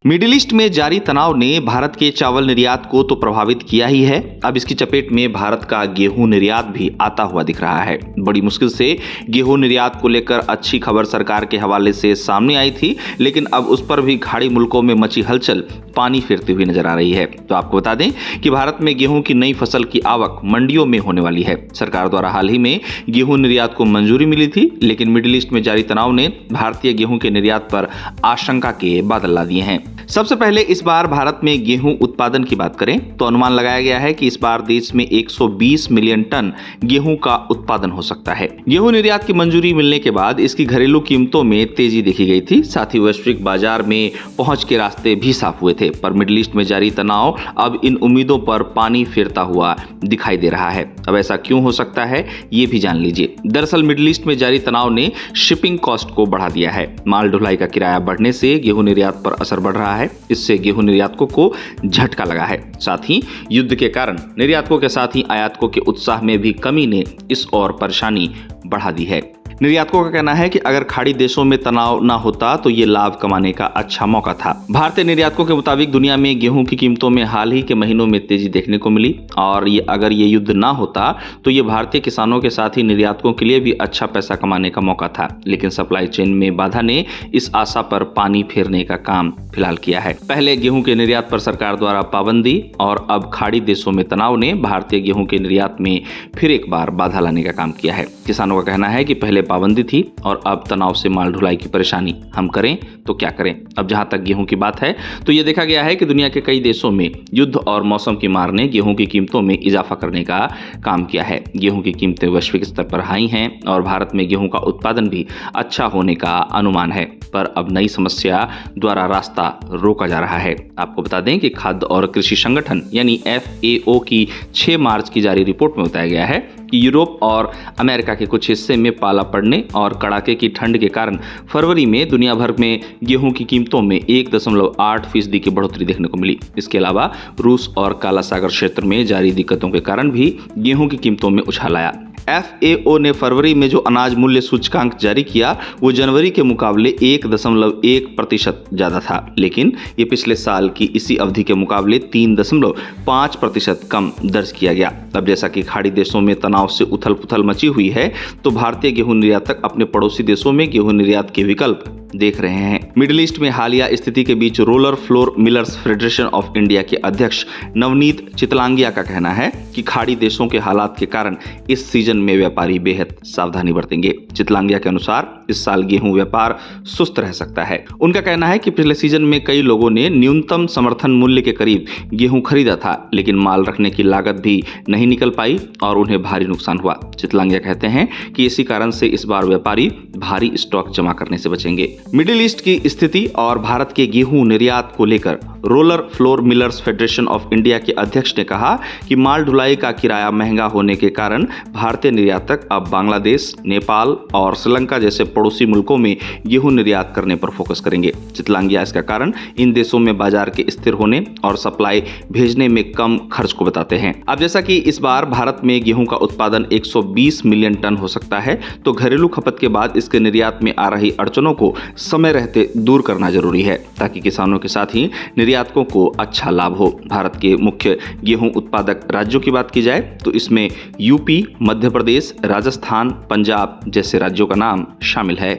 Middle east में जारी तनाव ने भारत के चावल निर्यात को तो प्रभावित किया ही है। अब इसकी चपेट में भारत का गेहूं निर्यात भी आता हुआ दिख रहा है। बड़ी मुश्किल से गेहूं निर्यात को लेकर अच्छी खबर सरकार के हवाले से सामने आई थी, लेकिन अब उस पर भी खाड़ी मुल्कों में मची हलचल पानी फेरती हुई नजर आ रही है। तो आपको बता दें कि भारत में गेहूं की नई फसल की आवक मंडियों में होने वाली है। सरकार द्वारा हाल ही में गेहूं निर्यात को मंजूरी मिली थी, लेकिन मिडिल ईस्ट में जारी तनाव ने भारतीय गेहूं के निर्यात पर आशंका के बादल ला दिए हैं। सबसे पहले इस बार भारत में गेहूं उत्पादन की बात करें तो अनुमान लगाया गया है कि इस बार देश में 120 मिलियन टन गेहूं का उत्पादन हो सकता है। गेहूं निर्यात की मंजूरी मिलने के बाद इसकी घरेलू कीमतों में तेजी देखी गई थी। साथ ही वैश्विक बाजार में पहुंच के रास्ते भी साफ हुए थे, पर मिडिल ईस्ट में जारी तनाव अब इन उम्मीदों पर पानी फेरता हुआ दिखाई दे रहा है। अब ऐसा क्यों हो सकता है, ये भी जान लीजिए। दरअसल मिडिल ईस्ट में जारी तनाव ने शिपिंग कॉस्ट को बढ़ा दिया है। माल ढुलाई का किराया बढ़ने से गेहूं निर्यात पर असर बढ़ रहा है। इससे गेहूं निर्यातकों को झटका लगा है। साथ ही युद्ध के कारण निर्यातकों के साथ ही आयातकों के उत्साह में भी कमी ने इस और परेशानी बढ़ा दी है। निर्यातकों का कहना है कि अगर खाड़ी देशों में तनाव ना होता तो ये लाभ कमाने का अच्छा मौका था। भारतीय निर्यातकों के मुताबिक दुनिया में गेहूं की कीमतों में हाल ही के महीनों में तेजी देखने को मिली, और अगर ये युद्ध ना होता तो ये भारतीय किसानों के साथ ही निर्यातकों के लिए भी अच्छा पैसा कमाने का मौका था। लेकिन सप्लाई चेन में बाधा ने इस आशा पर पानी फेरने का काम फिलहाल किया है। पहले गेहूं के निर्यात पर सरकार द्वारा पाबंदी और अब खाड़ी देशों में तनाव ने भारतीय गेहूं के निर्यात में फिर एक बार बाधा लाने का काम किया है। किसानों का कहना है कि पहले पाबंदी थी और अब तनाव से माल ढुलाई की परेशानी, हम करें तो क्या करें। अब जहां तक गेहूं की बात है तो यह देखा गया है कि दुनिया के कई देशों में युद्ध और मौसम की मार ने गेहूं की कीमतों में इजाफा करने का काम किया है। गेहूं की कीमतें वैश्विक स्तर पर हाई हैं और भारत में गेहूं का उत्पादन भी अच्छा होने का अनुमान है, पर अब नई समस्या द्वारा रास्ता रोका जा रहा है। आपको बता दें कि खाद्य और कृषि संगठन यानी FAO की 6 मार्च की जारी रिपोर्ट में बताया गया है कि यूरोप और अमेरिका के कुछ हिस्से में पाला पड़ने और कड़ाके की ठंड के कारण फरवरी में दुनिया भर में गेहूं की कीमतों में 1.8% की बढ़ोतरी देखने को मिली। इसके अलावा रूस और काला सागर क्षेत्र में जारी दिक्कतों के कारण भी गेहूं की कीमतों में उछाल आया। FAO ने फरवरी में जो अनाज मूल्य सूचकांक जारी किया वो जनवरी के मुकाबले 1.1% ज्यादा था, लेकिन ये पिछले साल की इसी अवधि के मुकाबले 3.5% कम दर्ज किया गया। अब जैसा कि खाड़ी देशों में तनाव से उथल पुथल मची हुई है, तो भारतीय गेहूं निर्यातक अपने पड़ोसी देशों में गेहूं निर्यात के विकल्प देख रहे हैं। मिडिल ईस्ट में हालिया स्थिति के बीच roller flour millers federation of India के अध्यक्ष नवनीत चितलांगिया का कहना है कि खाड़ी देशों के हालात के कारण इस सीजन में व्यापारी बेहद सावधानी बरतेंगे। चितलांगिया के अनुसार इस साल गेहूं व्यापार सुस्त रह सकता है। उनका कहना है कि पिछले सीजन में कई लोगों ने न्यूनतम समर्थन मूल्य के करीब गेहूं खरीदा था, लेकिन माल रखने की लागत भी नहीं निकल पाई और उन्हें भारी नुकसान हुआ। चितलांगिया कहते हैं कि इसी कारण से इस बार व्यापारी भारी स्टॉक जमा करने से बचेंगे। मिडिल ईस्ट की स्थिति और भारत के गेहूं निर्यात को लेकर roller flour millers federation of India के अध्यक्ष ने कहा कि माल ढुलाई का किराया महंगा होने के कारण भारतीय निर्यातक अब बांग्लादेश, नेपाल और श्रीलंका जैसे पड़ोसी मुल्कों में गेहूं निर्यात करने पर फोकस करेंगे। चितलांगिया इसका कारण इन देशों में बाजार के स्थिर होने और सप्लाई भेजने में कम खर्च को बताते हैं। अब जैसा कि इस बार भारत में गेहूं का उत्पादन 120 मिलियन टन हो सकता है, तो घरेलू खपत के बाद इसके निर्यात में आ रही अड़चनों को समय रहते दूर करना जरूरी है, ताकि किसानों के साथ ही निर्यातकों को अच्छा लाभ हो। भारत के मुख्य गेहूं उत्पादक राज्यों की बात की जाए तो इसमें यूपी, मध्य प्रदेश, राजस्थान, पंजाब जैसे राज्यों का नाम शामिल है।